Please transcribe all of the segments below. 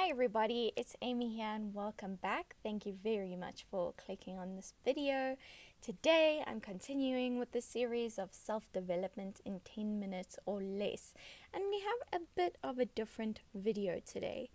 Hi everybody, it's Amy here and welcome back. Thank you very much for clicking on this video. Today I'm continuing with the series of self-development in 10 minutes or less, and we have a bit of a different video today.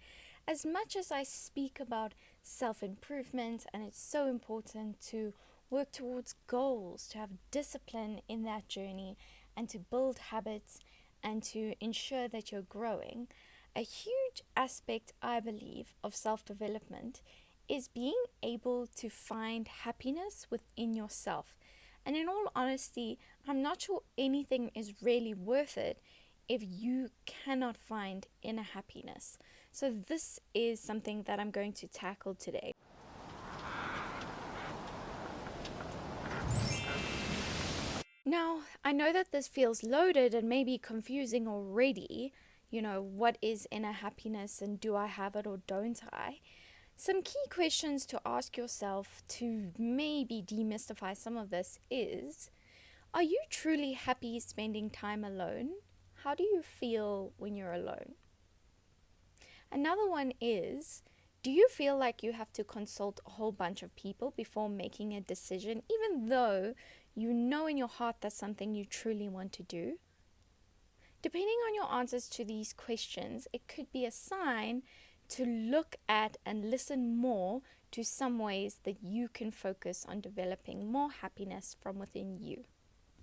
As much as I speak about self-improvement and it's so important to work towards goals, to have discipline in that journey and to build habits and to ensure that you're growing, a huge aspect, I believe, of self-development is being able to find happiness within yourself. And in all honesty, I'm not sure anything is really worth it if you cannot find inner happiness. So this is something that I'm going to tackle today. Now, I know that this feels loaded and maybe confusing already. What is inner happiness and do I have it or don't I? Some key questions to ask yourself to maybe demystify some of this is, are you truly happy spending time alone? How do you feel when you're alone? Another one is, do you feel like you have to consult a whole bunch of people before making a decision, even though you know in your heart that's something you truly want to do? Depending on your answers to these questions, it could be a sign to look at and listen more to some ways that you can focus on developing more happiness from within you.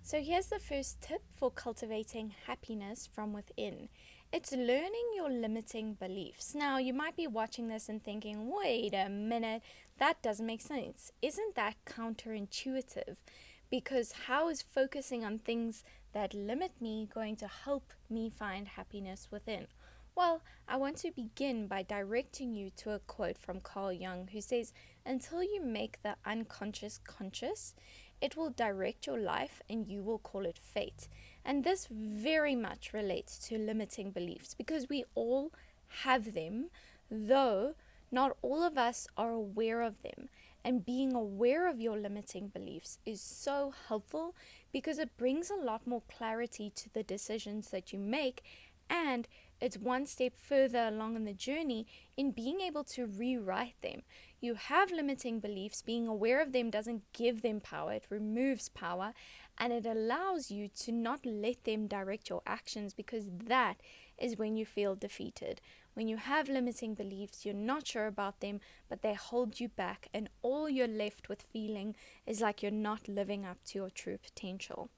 So here's the first tip for cultivating happiness from within. It's learning your limiting beliefs. Now, you might be watching this and thinking, wait a minute, that doesn't make sense. Isn't that counterintuitive? Because how is focusing on things that limit me going to help me find happiness within? Well, I want to begin by directing you to a quote from Carl Jung who says, until you make the unconscious conscious, it will direct your life and you will call it fate. And this very much relates to limiting beliefs because we all have them, though not all of us are aware of them. And being aware of your limiting beliefs is so helpful because it brings a lot more clarity to the decisions that you make, and it's one step further along in the journey in being able to rewrite them. You have limiting beliefs, being aware of them doesn't give them power, it removes power, and it allows you to not let them direct your actions, because that is when you feel defeated. When you have limiting beliefs, you're not sure about them, but they hold you back, and all you're left with feeling is like you're not living up to your true potential.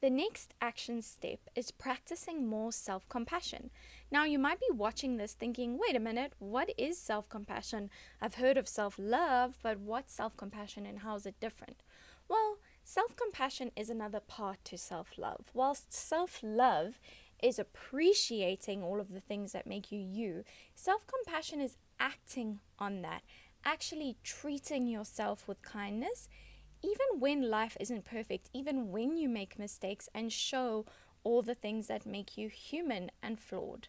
The next action step is practicing more self-compassion. Now, you might be watching this thinking, wait a minute, what is self-compassion? I've heard of self-love, but what's self-compassion and how is it different? Well, self-compassion is another part to self-love. Whilst self-love is appreciating all of the things that make you you, self-compassion is acting on that, actually treating yourself with kindness, even when life isn't perfect, even when you make mistakes, and show all the things that make you human and flawed.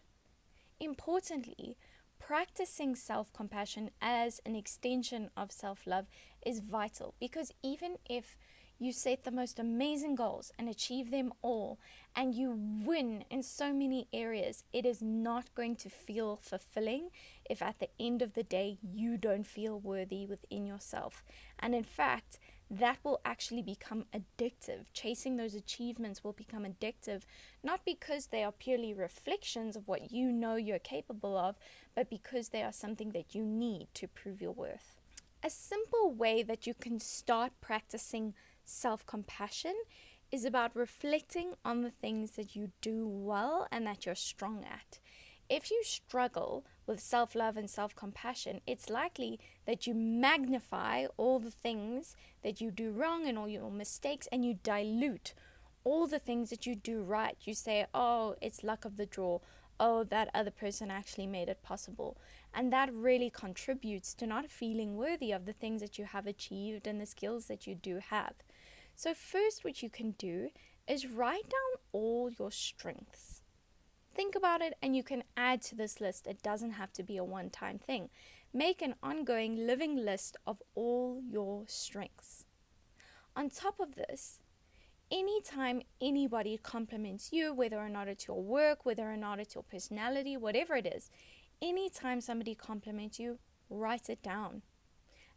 Importantly, practicing self-compassion as an extension of self-love is vital, because even if you set the most amazing goals and achieve them all, and you win in so many areas, it is not going to feel fulfilling if at the end of the day you don't feel worthy within yourself. And in fact, that will actually become addictive. Chasing those achievements will become addictive, not because they are purely reflections of what you know you're capable of, but because they are something that you need to prove your worth. A simple way that you can start practicing self-compassion is about reflecting on the things that you do well and that you're strong at. If you struggle with self-love and self-compassion, it's likely that you magnify all the things that you do wrong and all your mistakes, and you dilute all the things that you do right. You say, oh, it's luck of the draw. Oh, that other person actually made it possible. And that really contributes to not feeling worthy of the things that you have achieved and the skills that you do have. So first, what you can do is write down all your strengths. Think about it, and you can add to this list. It doesn't have to be a one-time thing. Make an ongoing living list of all your strengths. On top of this, anytime anybody compliments you, whether or not it's your work, whether or not it's your personality, whatever it is, anytime somebody compliments you, write it down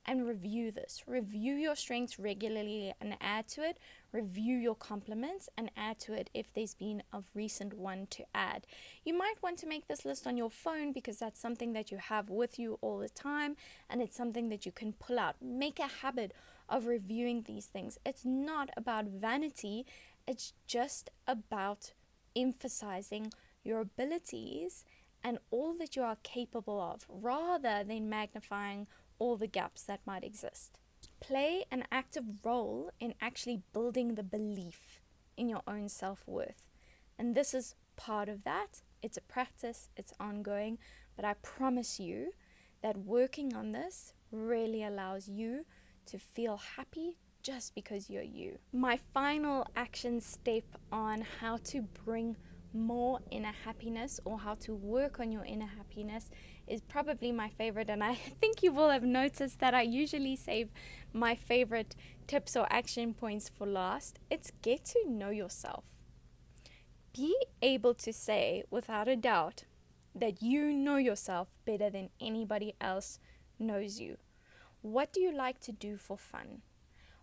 and review this. Review your strengths regularly and add to it. Review your compliments and add to it if there's been a recent one to add. You might want to make this list on your phone because that's something that you have with you all the time and it's something that you can pull out. Make a habit of reviewing these things. It's not about vanity, it's just about emphasizing your abilities and all that you are capable of rather than magnifying all the gaps that might exist. Play an active role in actually building the belief in your own self-worth. And this is part of that. It's a practice, it's ongoing, but I promise you that working on this really allows you to feel happy just because you're you. My final action step on how to bring more inner happiness or how to work on your inner happiness is probably my favorite, and I think you will have noticed that I usually save my favorite tips or action points for last. It's get to know yourself. Be able to say without a doubt that you know yourself better than anybody else knows you. What do you like to do for fun?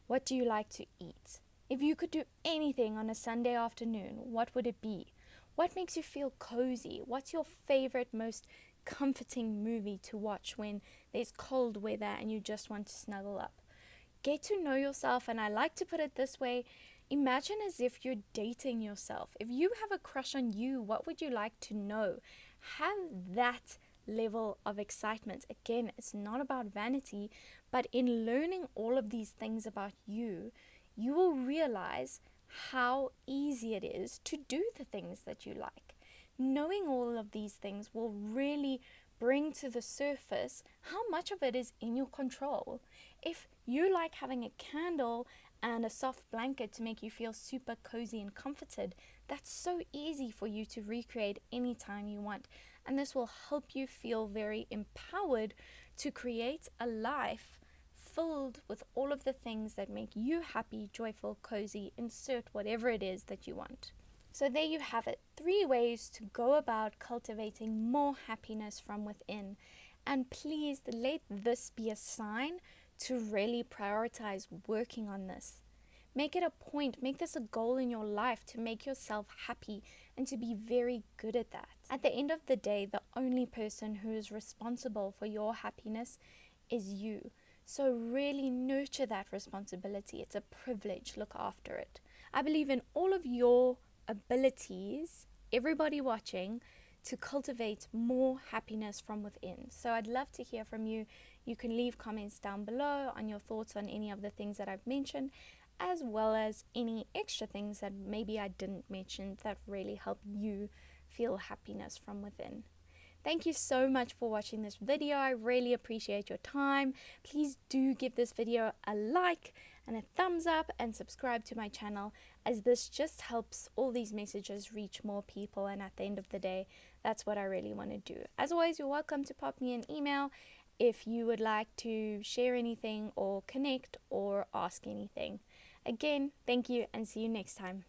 What do you like to eat? If you could do anything on a Sunday afternoon, what would it be? What makes you feel cozy? What's your favorite, most comforting movie to watch when there's cold weather and you just want to snuggle up? Get to know yourself, and I like to put it this way. Imagine as if you're dating yourself. If you have a crush on you, what would you like to know? Have that level of excitement. Again, it's not about vanity, but in learning all of these things about you, you will realize how easy it is to do the things that you like. Knowing all of these things will really bring to the surface how much of it is in your control. If you like having a candle and a soft blanket to make you feel super cozy and comforted, that's so easy for you to recreate anytime you want. And this will help you feel very empowered to create a life filled with all of the things that make you happy, joyful, cozy, insert whatever it is that you want. So there you have it, 3 ways to go about cultivating more happiness from within. And please let this be a sign to really prioritize working on this. Make it a point, make this a goal in your life to make yourself happy and to be very good at that. At the end of the day, the only person who is responsible for your happiness is you. So really nurture that responsibility. It's a privilege. Look after it. I believe in all of your abilities, everybody watching, to cultivate more happiness from within. So I'd love to hear from you. You can leave comments down below on your thoughts on any of the things that I've mentioned, as well as any extra things that maybe I didn't mention that really help you feel happiness from within. Thank you so much for watching this video. I really appreciate your time. Please do give this video a like and a thumbs up and subscribe to my channel, as this just helps all these messages reach more people, and at the end of the day, that's what I really want to do. As always, you're welcome to pop me an email if you would like to share anything or connect or ask anything. Again, thank you and see you next time.